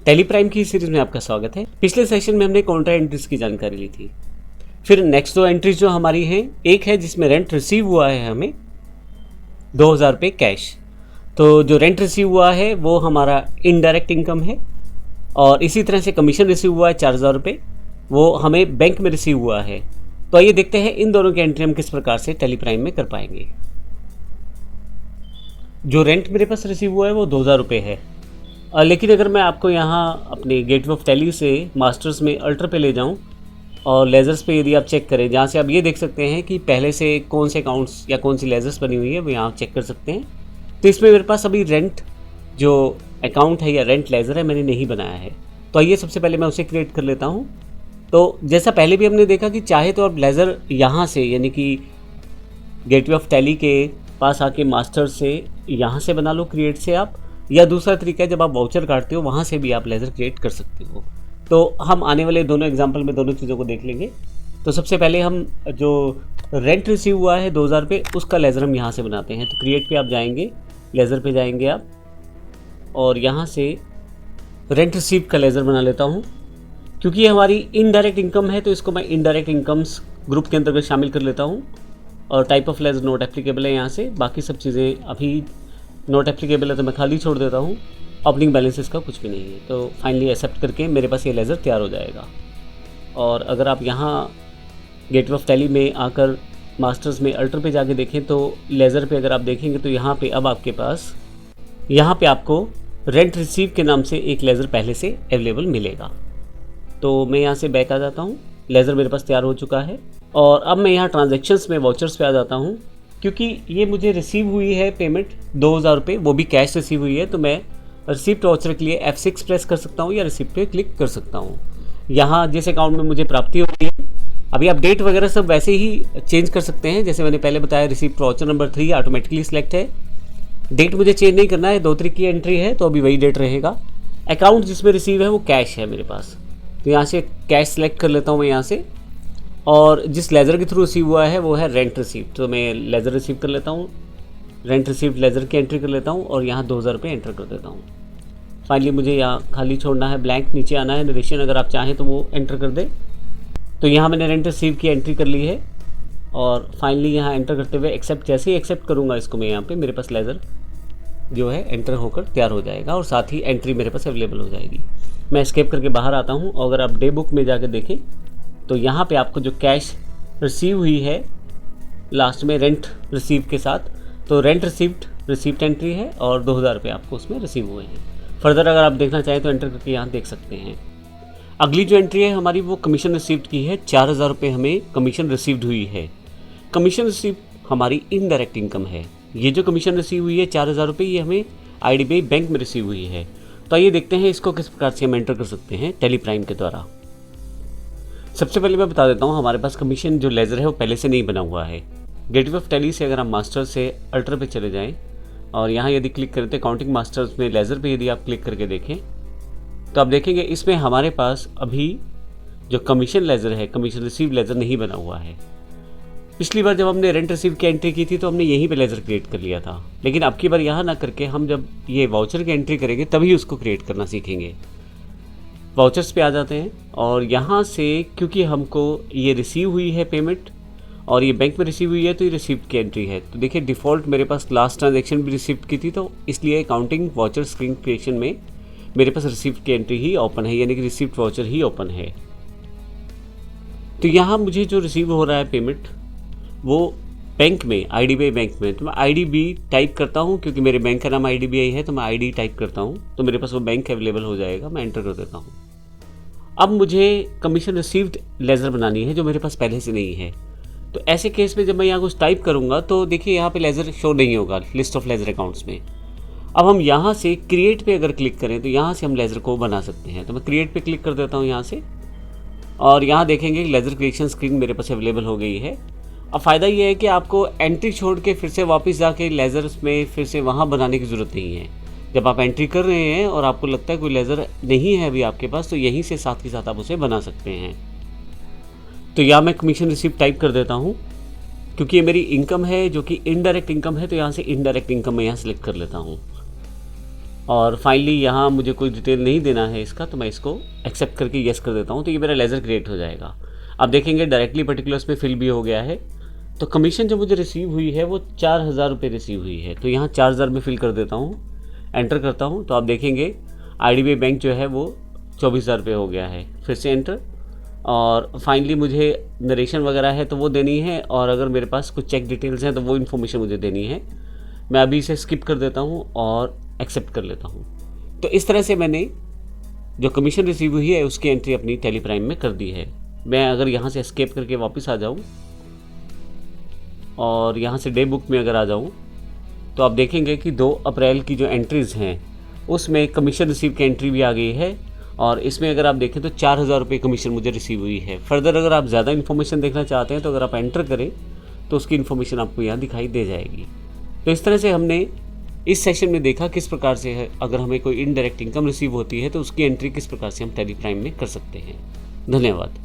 Tally prime की series में आपका स्वागत है। पिछले सेशन में हमने कॉन्ट्रा एंट्रीज की जानकारी ली थी। फिर नेक्स्ट दो एंट्रीज जो हमारी हैं, एक है जिसमें रेंट रिसीव हुआ है हमें 2000 रुपये कैश। तो जो रेंट रिसीव हुआ है वो हमारा इनडायरेक्ट इनकम है, और इसी तरह से कमीशन रिसीव हुआ है 4000 रुपये, वो हमें बैंक में रिसीव हुआ है। तो आइए देखते हैं इन दोनों की एंट्री हम किस प्रकार से टैली प्राइम में कर पाएंगे। जो रेंट मेरे पास रिसीव हुआ है वो 2000 रुपये है, लेकिन अगर मैं आपको यहाँ अपने गेटवे ऑफ टैली से मास्टर्स में अल्टर पे ले जाऊँ और लेजर्स पे यदि आप चेक करें, जहाँ से आप ये देख सकते हैं कि पहले से कौन से अकाउंट्स या कौन सी लेजर्स बनी हुई है वो यहाँ चेक कर सकते हैं। तो इसमें मेरे पास अभी रेंट जो अकाउंट है या रेंट लेजर है मैंने नहीं बनाया है। तो आइए सबसे पहले मैं उसे क्रिएट कर लेता हूँ। तो जैसा पहले भी हमने देखा कि चाहे तो आप लेज़र यहाँ से यानी कि गेटवे ऑफ टैली के पास आके मास्टर से यहाँ से बना लो क्रिएट से आप, या दूसरा तरीका है जब आप वाउचर काटते हो वहाँ से भी आप लेज़र क्रिएट कर सकते हो। तो हम आने वाले दोनों एग्जांपल में दोनों चीज़ों को देख लेंगे। तो सबसे पहले हम जो रेंट रिसीव हुआ है 2000 रुपये उसका लेज़र हम यहाँ से बनाते हैं। तो क्रिएट पे आप जाएंगे, लेज़र पे जाएंगे आप, और यहाँ से रेंट रिसीव का लेज़र बना लेता हूँ। क्योंकि ये हमारी इनडायरेक्ट इनकम है तो इसको मैं इनडायरेक्ट इनकम्स ग्रुप के अंतर्गत शामिल कर लेता हूँ। और type of laser not applicable है यहाँ से, बाकी सब चीज़ें अभी नॉट एप्लीकेबल है तो मैं खाली छोड़ देता हूँ। ओपनिंग बैलेंस इसका कुछ भी नहीं है। तो फाइनली एक्सेप्ट करके मेरे पास ये लेज़र तैयार हो जाएगा। और अगर आप यहाँ गेटवे ऑफ टैली में आकर मास्टर्स में अल्टर पे जाके देखें तो लेज़र पे अगर आप देखेंगे तो यहाँ पे अब आपके पास यहाँ पे आपको रेंट रिसीव के नाम से एक लेज़र पहले से अवेलेबल मिलेगा। तो मैं यहाँ से बैक आ जाता हूँ, लेज़र मेरे पास तैयार हो चुका है। और अब मैं यहाँ ट्रांजैक्शंस में वाउचर्स पे आ जाता हूँ। क्योंकि ये मुझे रिसीव हुई है पेमेंट 2000 रुपये, वो भी कैश रिसीव हुई है, तो मैं रिसिप्ट वाउचर के लिए F6 प्रेस कर सकता हूँ या रिसिप्ट पे क्लिक कर सकता हूँ। यहाँ जिस अकाउंट में मुझे प्राप्ति होती है, अभी आप डेट वगैरह सब वैसे ही चेंज कर सकते हैं। जैसे मैंने पहले बताया receipt voucher number 3 automatically select है। डेट मुझे चेंज नहीं करना है, 2 तारीख की एंट्री है तो अभी वही डेट रहेगा। अकाउंट जिसमें रिसीव है वो कैश है मेरे पास, तो यहाँ से कैश सेलेक्ट कर लेता हूँ मैं यहाँ से। और जिस लेज़र के थ्रू रिसीव हुआ है वो है रेंट रिसीव्ड, तो मैं लेज़र रिसीव कर लेता हूँ, रेंट रिसीव्ड लेज़र की एंट्री कर लेता हूँ और यहाँ 2000 रुपये एंटर कर देता हूँ। फाइनली मुझे यहाँ खाली छोड़ना है, ब्लैंक नीचे आना है, नरेशन अगर आप चाहें तो वो एंटर कर दे। तो यहाँ मैंने रेंट रिसीव की एंट्री कर ली है और फाइनली यहाँ एंटर करते हुए एक्सेप्ट, जैसे ही एक्सेप्ट करूँगा इसको मैं यहाँ पे मेरे पास लेज़र जो है एंटर होकर तैयार हो जाएगा और साथ ही एंट्री मेरे पास अवेलेबल हो जाएगी। मैं एस्केप करके बाहर आता हूँ और अगर आप डे बुक में जाकर देखें तो यहाँ पे आपको जो कैश रिसीव हुई है लास्ट में रेंट रिसीव के साथ, तो रेंट रिसीव्ड रिसीप्ट एंट्री है और 2000 रुपये आपको उसमें रिसीव हुए हैं। फर्दर अगर आप देखना चाहें तो एंटर करके यहाँ देख सकते हैं। अगली जो एंट्री है हमारी वो कमीशन रिसीव्ड की है। 4000 रुपये हमें कमीशन रिसीव्ड हुई है। कमीशन रिसीव हमारी इनडायरेक्ट इनकम है। ये जो कमीशन रिसीव हुई है 4000 रुपये, ये हमें IDBI बैंक में रिसीव हुई है। तो आइए देखते हैं इसको किस प्रकार से हम एंटर कर सकते हैं टैली प्राइम के द्वारा। सबसे पहले मैं बता देता हूँ हमारे पास कमीशन जो लेज़र है वो पहले से नहीं बना हुआ है। गेटवे ऑफ टैली से अगर हम मास्टर से अल्टर पे चले जाएं और यहाँ यदि क्लिक करें तो अकाउंटिंग मास्टर्स में लेज़र पे यदि आप क्लिक करके देखें तो आप देखेंगे इसमें हमारे पास अभी जो कमीशन लेज़र है, कमीशन रिसीव लेज़र नहीं बना हुआ है। पिछली बार जब हमने रेंट रिसीव की एंट्री की थी तो हमने यहीं पे लेज़र क्रिएट कर लिया था, लेकिन अब की बार यहाँ ना करके हम जब ये वाउचर की एंट्री करेंगे तभी उसको क्रिएट करना सीखेंगे। वाउचर्स पे आ जाते हैं और यहाँ से क्योंकि हमको ये रिसीव हुई है पेमेंट और ये बैंक में रिसीव हुई है तो ये रिसीप्ट की एंट्री है। तो देखिए डिफ़ॉल्ट मेरे पास लास्ट ट्रांजैक्शन भी रिसीप्ट की थी, तो इसलिए अकाउंटिंग वाउचर स्क्रीन क्रिएशन में मेरे पास रिसीप्ट की एंट्री ही ओपन है, यानी कि रिसीप्ट वाउचर ही ओपन है। तो यहाँ मुझे जो रिसीव हो रहा है पेमेंट वो बैंक में, IDBI बैंक में, तो मैं IDB टाइप करता हूँ क्योंकि मेरे बैंक का नाम IDBI है, तो मैं ID टाइप करता हूँ तो मेरे पास वो बैंक अवेलेबल हो जाएगा। मैं एंटर कर देता हूँ। अब मुझे कमीशन रिसीव्ड लेज़र बनानी है जो मेरे पास पहले से नहीं है। तो ऐसे केस में जब मैं यहाँ कुछ टाइप करूँगा तो देखिए यहाँ पे लेज़र शो नहीं होगा लिस्ट ऑफ लेज़र अकाउंट्स में। अब हम यहाँ से क्रिएट पे अगर क्लिक करें तो यहाँ से हम लेज़र को बना सकते हैं। तो मैं क्रिएट पे क्लिक कर देता हूँ यहाँ से और यहाँ देखेंगे लेज़र क्रिएशन स्क्रीन मेरे पास अवेलेबल हो गई है। अब फ़ायदा ये है कि आपको एंट्री छोड़ के फिर से वापस जाके लेज़र्स में फिर से वहाँ बनाने की ज़रूरत नहीं है। जब आप एंट्री कर रहे हैं और आपको लगता है कोई लेज़र नहीं है अभी आपके पास, तो यहीं से साथ के साथ आप उसे बना सकते हैं। तो यहाँ मैं कमीशन रिसीप्ट टाइप कर देता हूँ क्योंकि ये मेरी इनकम है जो कि इनडायरेक्ट इनकम है, तो यहाँ से इनडायरेक्ट इनकम मैं यहाँ सेलेक्ट कर लेता हूँ। और फाइनली यहाँ मुझे कोई डिटेल नहीं देना है इसका, तो मैं इसको एक्सेप्ट करके येस कर देता हूँ, तो ये मेरा लेज़र क्रिएट हो जाएगा। आप देखेंगे डायरेक्टली पर्टिकुलर्स पे फिल भी हो गया है। तो कमीशन जो मुझे रिसीव हुई है वो 4000 रुपये रिसीव हुई है, तो यहाँ 4000 में फिल कर देता हूँ, एंटर करता हूँ, तो आप देखेंगे IDBI बैंक जो है वो 24,000 रुपये हो गया है। फिर से एंटर, और फाइनली मुझे नरेशन वगैरह है तो वो देनी है, और अगर मेरे पास कुछ चेक डिटेल्स हैं तो वो इन्फॉर्मेशन मुझे देनी है। मैं अभी इसे स्किप कर देता हूँ और एक्सेप्ट कर लेता हूँ। तो इस तरह से मैंने जो कमीशन रिसीव हुई है उसकी एंट्री अपनी टैली प्राइम में कर दी है। मैं अगर यहाँ से एस्केप करके वापस आ जाऊँ और यहाँ से डे बुक में अगर आ जाऊँ, तो आप देखेंगे कि 2 अप्रैल की जो एंट्रीज़ हैं उसमें कमीशन रिसीव की एंट्री भी आ गई है, और इसमें अगर आप देखें तो 4000 रुपये कमीशन मुझे रिसीव हुई है। फर्दर अगर आप ज़्यादा इन्फॉर्मेशन देखना चाहते हैं तो अगर आप एंटर करें तो उसकी इन्फॉर्मेशन आपको यहाँ दिखाई दे जाएगी। तो इस तरह से हमने इस सेशन में देखा किस प्रकार से है अगर हमें कोई इनडायरेक्ट इनकम रिसीव होती है तो उसकी एंट्री किस प्रकार से हम टैली प्राइम में कर सकते हैं। धन्यवाद।